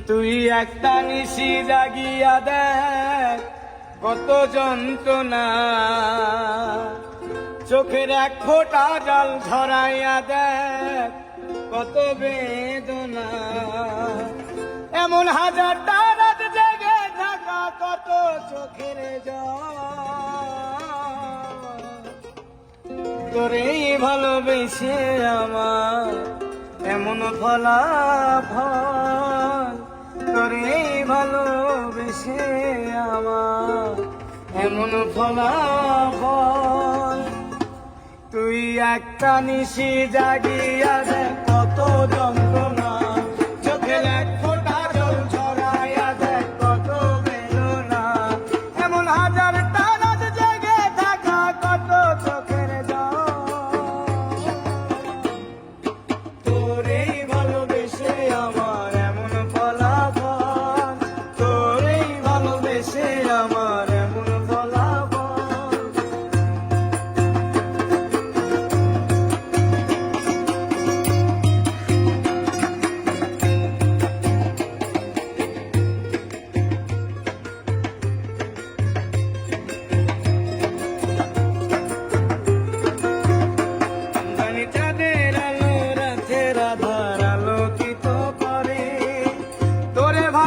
তুই একটা নিশি জাগিয়া দেখ কত যন্ত্রণা, চোখের এক ফোঁটা জল ঝরাইয়া দেখ কত বেদনা। এমন হাজারটা রাত জেগে থাকা কত চোখের জল, তোরেই ভালোবেসে আমার এমন ফলাফল, তোরেই ভালোবেসে আমার এমন ফলাফল। তুই একটা নিশি জাগিয়া দেখ কত যন্ত্রণা, চোখের এক